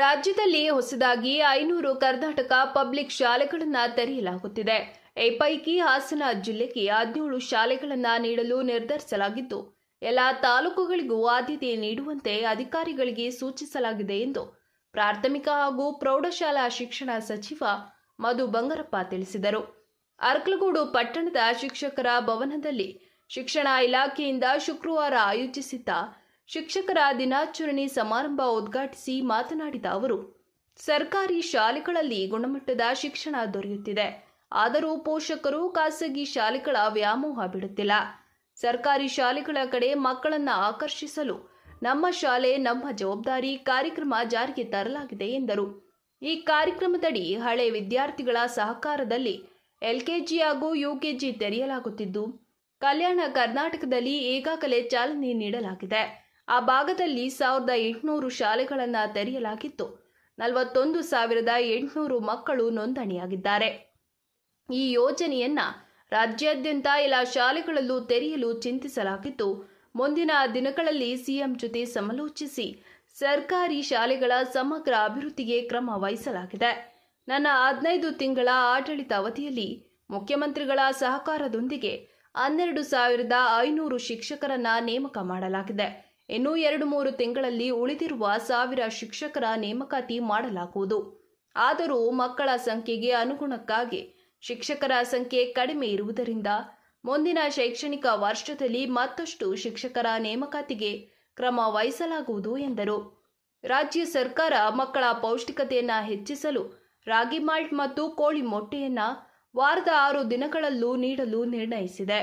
ರಾಜ್ಯದಲ್ಲಿ ಹೊಸದಾಗಿ 500 ಕರ್ನಾಟಕ ಪಬ್ಲಿಕ್ ಶಾಲೆಗಳನ್ನು ತೆರೆಯಲಾಗುತ್ತಿದೆ. ಈ ಪೈಕಿ ಹಾಸನ ಜಿಲ್ಲೆಗೆ 17 ಶಾಲೆಗಳನ್ನು ನೀಡಲು ನಿರ್ಧರಿಸಲಾಗಿದ್ದು, ಎಲ್ಲ ತಾಲೂಕುಗಳಿಗೂ ಆದ್ಯತೆ ನೀಡುವಂತೆ ಅಧಿಕಾರಿಗಳಿಗೆ ಸೂಚಿಸಲಾಗಿದೆ ಎಂದು ಪ್ರಾಥಮಿಕ ಹಾಗೂ ಪ್ರೌಢಶಾಲಾ ಶಿಕ್ಷಣ ಸಚಿವ ಮಧು ಬಂಗಾರಪ್ಪ ತಿಳಿಸಿದರು. ಅರಕಲಗೂಡು ಪಟ್ಟಣದ ಶಿಕ್ಷಕರ ಭವನದಲ್ಲಿ ಶಿಕ್ಷಣ ಇಲಾಖೆಯಿಂದ ಶುಕ್ರವಾರ ಆಯೋಜಿಸಿದ್ದ ಶಿಕ್ಷಕರ ದಿನಾಚರಣೆ ಸಮಾರಂಭ ಉದ್ಘಾಟಿಸಿ ಮಾತನಾಡಿದ ಅವರು, ಸರ್ಕಾರಿ ಶಾಲೆಗಳಲ್ಲಿ ಗುಣಮಟ್ಟದ ಶಿಕ್ಷಣ ದೊರೆಯುತ್ತಿದೆ. ಆದರೂ ಪೋಷಕರು ಖಾಸಗಿ ಶಾಲೆಗಳ ವ್ಯಾಮೋಹ ಬಿಡುತ್ತಿಲ್ಲ. ಸರ್ಕಾರಿ ಶಾಲೆಗಳ ಕಡೆ ಮಕ್ಕಳನ್ನು ಆಕರ್ಷಿಸಲು ನಮ್ಮ ಶಾಲೆ ನಮ್ಮ ಜವಾಬ್ದಾರಿ ಕಾರ್ಯಕ್ರಮ ಜಾರಿಗೆ ತರಲಾಗಿದೆ ಎಂದರು. ಈ ಕಾರ್ಯಕ್ರಮದಡಿ ಹಳೆ ವಿದ್ಯಾರ್ಥಿಗಳ ಸಹಕಾರದಲ್ಲಿ ಎಲ್ಕೆಜಿ ಹಾಗೂ ಯುಕೆಜಿ ತೆರೆಯಲಾಗುತ್ತಿದ್ದು, ಕಲ್ಯಾಣ ಕರ್ನಾಟಕದಲ್ಲಿ ಈಗಾಗಲೇ ಚಾಲನೆ ನೀಡಲಾಗಿದೆ. ಆ ಭಾಗದಲ್ಲಿ 1800 ಶಾಲೆಗಳನ್ನು ತೆರೆಯಲಾಗಿದ್ದು, 41,800 ಮಕ್ಕಳು ನೋಂದಣಿಯಾಗಿದ್ದಾರೆ. ಈ ಯೋಜನೆಯನ್ನ ರಾಜ್ಯಾದ್ಯಂತ ಎಲ್ಲ ಶಾಲೆಗಳಲ್ಲೂ ತೆರೆಯಲು ಚಿಂತಿಸಲಾಗಿದ್ದು, ಮುಂದಿನ ದಿನಗಳಲ್ಲಿ ಸಿಎಂ ಜೊತೆ ಸಮಾಲೋಚಿಸಿ ಸರ್ಕಾರಿ ಶಾಲೆಗಳ ಸಮಗ್ರ ಅಭಿವೃದ್ಧಿಗೆ ಕ್ರಮ ವಹಿಸಲಾಗಿದೆ. ನನ್ನ 15 ತಿಂಗಳ ಆಡಳಿತ ಅವಧಿಯಲ್ಲಿ ಮುಖ್ಯಮಂತ್ರಿಗಳ ಸಹಕಾರದೊಂದಿಗೆ 12,500 ಶಿಕ್ಷಕರನ್ನ ನೇಮಕ ಮಾಡಲಾಗಿದೆ. ಇನ್ನು 2-3 ತಿಂಗಳಲ್ಲಿ ಉಳಿದಿರುವ 1000 ಶಿಕ್ಷಕರ ನೇಮಕಾತಿ ಮಾಡಲಾಗುವುದು. ಆದರೂ ಮಕ್ಕಳ ಸಂಖ್ಯೆಗೆ ಅನುಗುಣಕ್ಕಾಗಿ ಶಿಕ್ಷಕರ ಸಂಖ್ಯೆ ಕಡಿಮೆ ಇರುವುದರಿಂದ ಮುಂದಿನ ಶೈಕ್ಷಣಿಕ ವರ್ಷದಲ್ಲಿ ಮತ್ತಷ್ಟು ಶಿಕ್ಷಕರ ನೇಮಕಾತಿಗೆ ಕ್ರಮ ವಹಿಸಲಾಗುವುದು ಎಂದರು. ರಾಜ್ಯ ಸರ್ಕಾರ ಮಕ್ಕಳ ಪೌಷ್ಟಿಕತೆಯನ್ನು ಹೆಚ್ಚಿಸಲು ರಾಗಿ ಮಾಲ್ಟ್ ಮತ್ತು ಕೋಳಿ ಮೊಟ್ಟೆಯನ್ನು ವಾರದ 6 ದಿನಗಳಲ್ಲೂ ನೀಡಲು ನಿರ್ಣಯಿಸಿದೆ.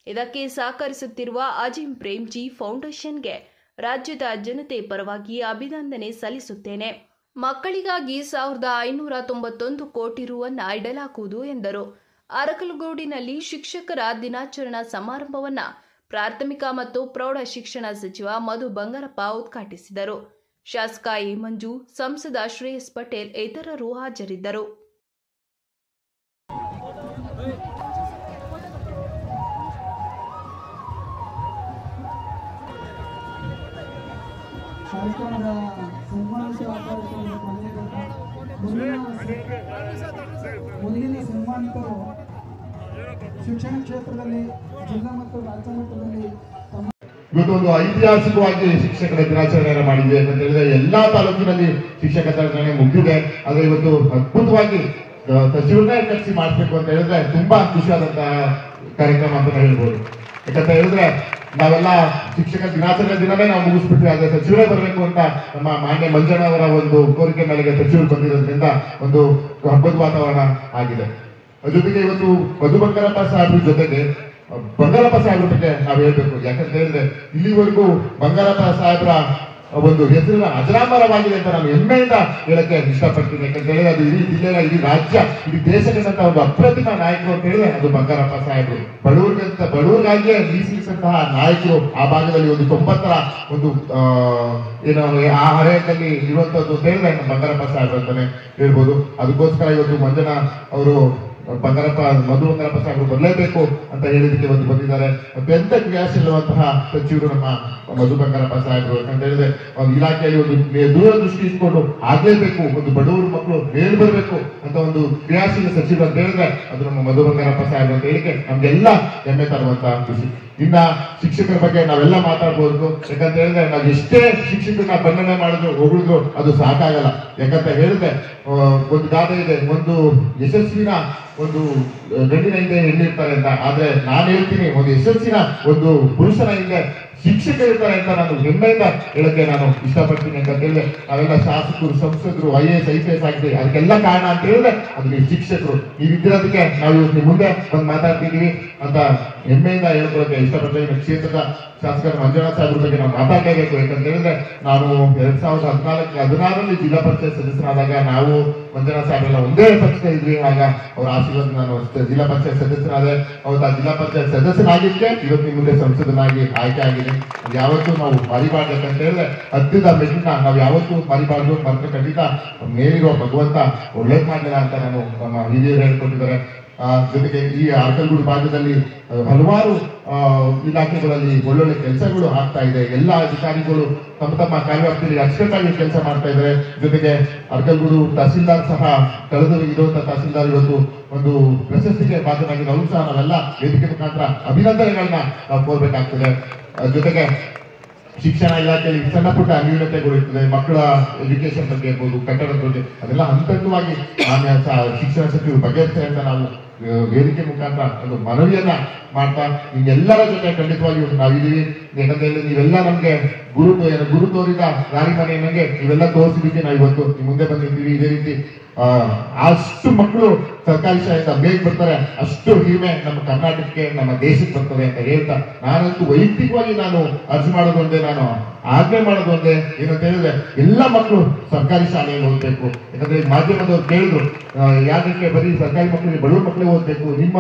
ಇದಕ್ಕೆ ಸಹಕರಿಸುತ್ತಿರುವ ಅಜಿಂ ಪ್ರೇಮ್ಜಿ ಫೌಂಡೇಶನ್ಗೆ ರಾಜ್ಯದ ಜನತೆ ಪರವಾಗಿ ಅಭಿನಂದನೆ ಸಲ್ಲಿಸುತ್ತೇನೆ. ಮಕ್ಕಳಿಗಾಗಿ 1,591 ಕೋಟಿ ರುವನ್ನು ಇಡಲಾಗುವುದು ಎಂದರು. ಅರಕಲಗೂಡಿನಲ್ಲಿ ಶಿಕ್ಷಕರ ದಿನಾಚರಣಾ ಸಮಾರಂಭವನ್ನು ಪ್ರಾಥಮಿಕ ಮತ್ತು ಪ್ರೌಢ ಶಿಕ್ಷಣ ಸಚಿವ ಮಧು ಬಂಗಾರಪ್ಪ ಉದ್ಘಾಟಿಸಿದರು. ಶಾಸಕ ಎ ಮಂಜು, ಸಂಸದ ಶ್ರೇಯಸ್ ಪಟೇಲ್ ಇತರರು ಹಾಜರಿದ್ದರು. ಕಾರ್ಯಕ್ರಮದ ಸನ್ಮಾನಿತ ಮುಂದಿನ ಸನ್ಮಾನಿತರು ಶಿಕ್ಷಣ ಕ್ಷೇತ್ರದಲ್ಲಿ ಜಿಲ್ಲಾ ಮತ್ತು ರಾಜ್ಯ ಮಟ್ಟದಲ್ಲಿ ಇವತ್ತೊಂದು ಐತಿಹಾಸಿಕವಾಗಿ ಶಿಕ್ಷಕರ ದಿನಾಚರಣೆಯನ್ನು ಮಾಡಿದ್ವಿ ಅಂತ ಹೇಳಿದ್ರೆ ಎಲ್ಲಾ ತಾಲೂಕಿನಲ್ಲಿ ಶಿಕ್ಷಕ ದಿನಾಚರಣೆ ಮುಗಿದಿದೆ. ಆದ್ರೆ ಇವತ್ತು ಅದ್ಭುತವಾಗಿ ಸಚಿವರನ್ನೇ ಕರೆಸಿ ಮಾಡಿಸ್ಬೇಕು ಅಂತ ಹೇಳಿದ್ರೆ ತುಂಬಾ ಖುಷಿಯಾದಂತಹ ಕಾರ್ಯಕ್ರಮ ಅಂತ ಹೇಳ್ಬೋದು. ಯಾಕಂತ ಹೇಳಿದ್ರೆ ನಾವೆಲ್ಲ ಶಿಕ್ಷಕ ದಿನಾಚರಣೆ ದಿನವೇ ನಾವು ಮುಗಿಸ್ಬಿಟ್ವಿ. ಆದ್ರೆ ಸಚಿವರೇ ಬರಬೇಕು ಅಂತ ನಮ್ಮ ಮಾನ್ಯ ಮಂಜಣ್ಣ ಅವರ ಒಂದು ಕೋರಿಕೆ ಮೇಲೆಗೆ ಸಚಿವರು ಬಂದಿರೋದ್ರಿಂದ ಒಂದು ಹಬ್ಬದ ವಾತಾವರಣ ಆಗಿದೆ. ಜೊತೆಗೆ ಇವತ್ತು ಮಧು ಬಂಗಾರಪ್ಪ ಸಾಹೇಬ್ರ ಜೊತೆಗೆ ಬಂಗಾರಪ್ಪ ಸಾಹೇಬ್ರ ಬಗ್ಗೆ ನಾವು ಹೇಳ್ಬೇಕು. ಯಾಕಂತ ಹೇಳಿದ್ರೆ ಇಲ್ಲಿವರೆಗೂ ಬಂಗಾರಪ್ಪ ಸಾಹೇಬ್ರ ಒಂದು ಹೆಸರಿನ ಅಜರಾಮರವಾಗಿದೆ ಅಂತ ನಾನು ಹೆಮ್ಮೆಯಿಂದ ಹೇಳಕ್ಕೆ ಇಷ್ಟಪಡ್ತೀನಿ. ಯಾಕಂತ ಹೇಳಿದ್ರೆ ಅದು ಇಡೀ ಜಿಲ್ಲೆಯ, ಇಡೀ ರಾಜ್ಯ, ಇಡೀ ದೇಶದಂತ ಒಂದು ಅಪ್ರತಿಮ ನಾಯಕರು ಅಂತ ಹೇಳಿದ್ರೆ ಅದು ಬಂಗಾರಪ್ಪ ಸಾಹೇಬರು. ಬಡವರಿಗಾಗಿಯೇ ಮೀಸಲಿಸಿದಂತಹ ನಾಯಕರು ಆ ಭಾಗದಲ್ಲಿ ಒಂದು 90ರ ಒಂದು ಏನು ಆ ಹರೆಯದಲ್ಲಿ ಇರುವಂತದ್ದು ಅಂತ ಹೇಳಿದ್ರೆ ಬಂಗಾರಪ್ಪ ಸಾಹೇಬ್ರು ಅಂತಾನೆ ಹೇಳ್ಬೋದು. ಅದಕ್ಕೋಸ್ಕರ ಇವತ್ತು ಮಂಜಣ್ಣ ಅವರು ಮಧು ಬಂಗಾರಪ್ಪ ಸಾಹೇಬರು ಬರಲೇಬೇಕು ಅಂತ ಹೇಳಿದಕ್ಕೆ ಒಂದು ಬಂದಿದ್ದಾರೆ. ಅತ್ಯಂತ ಕ್ರಿಯಾಶೀಲವಂತಹ ಸಚಿವರು ನಮ್ಮ ಮಧು ಬಂಗಾರಪ್ಪ ಸಾಹೇಬರು. ಅಂತ ಹೇಳಿದ್ರೆ ಇಲಾಖೆಯಲ್ಲಿ ಒಂದು ದೂರದೃಷ್ಟಿ ಇಟ್ಕೊಂಡು ಆಗ್ಲೇಬೇಕು, ಒಂದು ಬಡವರು ಮಕ್ಕಳು ಮೇಲ್ ಬರಬೇಕು ಅಂತ ಒಂದು ಕ್ರಿಯಾಶೀಲ ಸಚಿವರು ಅಂತ ಹೇಳಿದ್ರೆ ಅದು ನಮ್ಮ ಮಧು ಬಂಗಾರಪ್ಪ ಸಾಹೇಬರು ಅಂತ ಹೇಳಿಕೆ ನಮ್ಗೆಲ್ಲ ಹೆಮ್ಮೆ ತರುವಂತಹ ಖುಷಿ. ಇನ್ನ ಶಿಕ್ಷಕರ ಬಗ್ಗೆ ನಾವೆಲ್ಲ ಮಾತಾಡ್ಬೋದು. ಯಾಕಂತ ಹೇಳಿದ್ರೆ ನಾವು ಎಷ್ಟೇ ಶಿಕ್ಷಕರನ್ನ ಬಣ್ಣನೆ ಮಾಡಿದ್ರು ಹೊಗಳಿದ್ರು ಅದು ಸಾಕಾಗಲ್ಲ. ಯಾಕಂತ ಹೇಳಿದ್ರೆ ಒಂದು ಗಾದೆ ಇದೆ, ಒಂದು ಯಶಸ್ವಿನ ಒಂದು ಗಂಡಿನ ಹಿಂದೆ ಹೆಣ್ಣಿರ್ತಾರೆ ಅಂತ. ಆದ್ರೆ ನಾನು ಹೇಳ್ತೀನಿ, ಒಂದು ಯಶಸ್ಸಿನ ಒಂದು ಪುರುಷನ ಹಿಂದೆ ಶಿಕ್ಷಕರಿರ್ತಾರೆ ಅಂತ ನಾನು ಹೆಮ್ಮೆಯಿಂದ ಹೇಳಕ್ಕೆ ನಾನು ಇಷ್ಟಪಡ್ತೀನಿ. ಅಂತ ಹೇಳಿದ್ರೆ ನಾವೆಲ್ಲ ಶಾಸಕರು, ಸಂಸದರು, IAS IPS ಆಗಿದ್ದೀವಿ. ಅದಕ್ಕೆಲ್ಲ ಕಾರಣ ಅಂತ ಹೇಳಿದ್ರೆ ಅದು ನೀವು ಶಿಕ್ಷಕರು. ನೀವಿದ್ದಿರೋದಕ್ಕೆ ನಾವು ನಿಮ್ಮ ಮುಂದೆ ಬಂದು ಮಾತಾಡ್ತಿದೀವಿ ಅಂತ ಹೆಮ್ಮೆಯಿಂದ ಹೇಳ್ಕೊಳಕ್ಕೆ ಇಷ್ಟಪಡ್ತೀನಿ. ಕ್ಷೇತ್ರದ ಶಾಸಕರ ಮಂಜಣ್ಣ ಸಾಹೇಬ್ರ ಬಗ್ಗೆ ನಾವು ಮಾತಾಡಲೇಬೇಕು. ಯಾಕಂತ ಹೇಳಿದ್ರೆ ನಾನು 2016 ಜಿಲ್ಲಾ ಪಂಚಾಯತ್ ಸದಸ್ಯರಾದಾಗ ನಾವು ಮಂಜಣ್ಣ ಸಾಹೇಬ್ರೆಲ್ಲ ಒಂದೇ ಪಕ್ಷದ ಇದ್ವಿ. ಆಗ ಅವ್ರ ಆಶೀರ್ವಾದ ನಾನು ಜಿಲ್ಲಾ ಪಂಚಾಯತ್ ಸದಸ್ಯರಾದೆ. ಅವತ್ತು ಆ ಜಿಲ್ಲಾ ಪಂಚಾಯತ್ ಸದಸ್ಯನಾಗಿದ್ದೆ, ಇವತ್ತು ನಿಮ್ಮ ಮುಂದೆ ಸಂಸದನಾಗಿ ಆಯ್ಕೆ ಆಗಿದೆ. ಯಾವತ್ತೂ ನಾವು ಮರಿಬಾರ್ದು. ಅಂತ ಹೇಳಿದ್ರೆ ಹತ್ತಿದ ಮೆಟ್ಟಿನ ನಾವು ಯಾವತ್ತೂ ಮರಿಬಾರ್ದು. ಮಾತ್ರ ಖಂಡಿತ ಮೇಲಿರುವ ಭಗವಂತ ಒಳ್ಳೇದ್ ಮಾಡಲಿಲ್ಲ ಅಂತ ನಾನು ನಮ್ಮ ಹಿರಿಯರು ಹೇಳ್ಕೊಟ್ಟಿದ್ದಾರೆ. ಜೊತೆಗೆ ಈ ಅರ್ಕಲ್ಗೂಡು ಭಾಗದಲ್ಲಿ ಹಲವಾರು ಇಲಾಖೆಗಳಲ್ಲಿ ಒಳ್ಳೊಳ್ಳೆ ಕೆಲಸಗಳು ಆಗ್ತಾ ಇದೆ. ಎಲ್ಲ ಅಧಿಕಾರಿಗಳು ತಮ್ಮ ತಮ್ಮ ಕಾರ್ಯವ್ಯಾಪ್ತಿಯಲ್ಲಿ ಅಚ್ಚುಕಟ್ಟಾಗಿ ಕೆಲಸ ಮಾಡ್ತಾ ಇದ್ದಾರೆ. ಜೊತೆಗೆ ಅರ್ಕಲ್ಗೂಡು ತಹಸೀಲ್ದಾರ್ ಸಹ ಕಳೆದ ಇರುವಂತಹ ತಹಸೀಲ್ದಾರ್ ಇವತ್ತು ಒಂದು ಪ್ರಶಸ್ತಿಗೆ ಭಾಗವಾಗಿ ನಾವು ಸಹ ನಾವೆಲ್ಲ ವೇದಿಕೆ ಮುಖಾಂತರ ಅಭಿನಂದನೆಗಳನ್ನ ನಾವು ಕೋರ್ಬೇಕಾಗ್ತದೆ. ಜೊತೆಗೆ ಶಿಕ್ಷಣ ಇಲಾಖೆಯಲ್ಲಿ ಸಣ್ಣ ಪುಟ್ಟ ನ್ಯೂನತೆಗಳು ಇರ್ತದೆ. ಮಕ್ಕಳ ಎಜುಕೇಶನ್ ಬಗ್ಗೆ ಇರ್ಬೋದು, ಕಟ್ಟಡದ ಬಗ್ಗೆ, ಅದೆಲ್ಲ ಹಂತವಾಗಿ ಮಾನ್ಯ ಶಿಕ್ಷಣ ಸಚಿವರು ಬಗೆಹರಿಸ್ತಾರೆ ಅಂತ ನಾವು ವೇದಿಕೆ ಮುಖಾಂತರ ಒಂದು ಮನವಿಯನ್ನ ಮಾಡ್ತಾ ನಿಮ್ಗೆಲ್ಲರ ಜೊತೆ ಖಂಡಿತವಾಗಿಯೂ ನಾವಿದ್ದೀವಿ. ಯಾಕಂದ್ರೆ ನೀವೆಲ್ಲ ನಮ್ಗೆ ಗುರು ತೋರಿದ ದಾರಿ ಮನೆ ನನಗೆ ಇವೆಲ್ಲ ತೋರಿಸಿದಕ್ಕೆ ನಾವು ಇವತ್ತು ನಿಮ್ ಮುಂದೆ ಬಂದಿದ್ದೀವಿ. ಇದೇ ರೀತಿ ಅಷ್ಟು ಮಕ್ಕಳು ಸರ್ಕಾರಿ ಶಾಲೆಯಿಂದ ಬೇಗ ಬರ್ತಾರೆ, ಅಷ್ಟು ಹಿರಿಮೆ ನಮ್ಮ ಕರ್ನಾಟಕಕ್ಕೆ, ನಮ್ಮ ದೇಶಕ್ಕೆ ಬರ್ತದೆ ಅಂತ ಹೇಳ್ತಾ ನಾನಂತೂ ವೈಯಕ್ತಿಕವಾಗಿ ನಾನು ಅರ್ಜಿ ಮಾಡೋದು ಒಂದೇ, ನಾನು ಆಜ್ಞೆ ಮಾಡೋದು ಒಂದೇ ಏನಂತ ಹೇಳಿದ್ರೆ ಎಲ್ಲ ಮಕ್ಕಳು ಸರ್ಕಾರಿ ಶಾಲೆಯಲ್ಲಿ ಓದ್ಬೇಕು. ಯಾಕಂದ್ರೆ ಮಾಧ್ಯಮದವ್ರು ಕೇಳಿದ್ರು ಯಾಕೆ ಬರೀ ಸರ್ಕಾರಿ ಮಕ್ಕಳಿಗೆ ಬಡವರ ಮಕ್ಕಳೇ ಓದ್ಬೇಕು, ನಮ್ಮ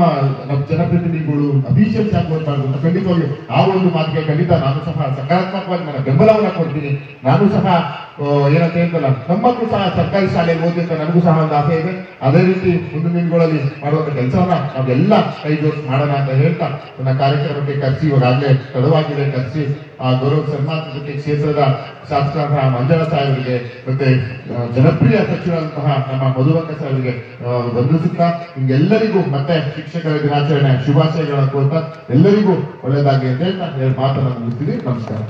ಜನಪ್ರತಿನಿಧಿಗಳು ಅಫಿಷಿಯಲ್ಸ್ ಯಾಕೆ ಓದ್ಬಾರ್ದು ಅಂತ ಖಂಡಿತವಾಗಿ ಆ ಒಂದು ಮಾತಿಗೆ ಖಂಡಿತ ನಾನು ಸಹ ಸಕಾರಾತ್ಮಕವಾಗಿ ನನ್ನ ಬೆಂಬಲವನ್ನ ಕೊಡ್ತೀನಿ. ನಾನು ಸಹ ಏನಂತ ಹೇಳ್ತಲ್ಲ, ನಮ್ಮ ಮಕ್ಕಳು ಸಹ ಸರ್ಕಾರಿ ಶಾಲೆಯಲ್ಲಿ ಓದಿ ಅಂತ ನನಗೂ ಸಹ ಒಂದು ಆಸೆ ಇದೆ. ಅದೇ ರೀತಿ ಮುಂದಿನ ದಿನಗಳಲ್ಲಿ ಮಾಡುವಂತ ಕೆಲಸವನ್ನ ನಾವೆಲ್ಲ ಕೈ ಜೋಡಿಸಿ ಮಾಡೋಣ ಅಂತ ಹೇಳ್ತಾ ನನ್ನ ಕಾರ್ಯಕ್ರಮಕ್ಕೆ ಕರೆಸಿ, ಇವಾಗಲೇ ತಡವಾಗಿದೆ, ಕರೆಸಿ ಗೌರವ ಸನ್ಮಾನಿಸೋದಕ್ಕೆ ಕ್ಷೇತ್ರದ ಶಾಸಕರಾದಂತಹ ಮಂಜಣ್ಣ ಸಾಹೇಬರಿಗೆ ಮತ್ತೆ ಜನಪ್ರಿಯ ಸಚಿವರಾದಂತಹ ನಮ್ಮ ಮಧುವಂಕ ಸಾಹೇಬರಿಗೆ ವಂದಿಸುತ್ತಾ ನಿಮ್ಗೆಲ್ಲರಿಗೂ ಮತ್ತೆ ಶಿಕ್ಷಕರ ದಿನಾಚರಣೆ ಶುಭಾಶಯಗಳನ್ನು ಕೋರ್ತಾ ಎಲ್ಲರಿಗೂ ಒಳ್ಳೆಯದಾಗಿ ಅಂತ ಹೇಳ್ತಾ ಮಾತನ್ನು ಮುಗಿಸ್ತೀನಿ. ನಮಸ್ಕಾರ.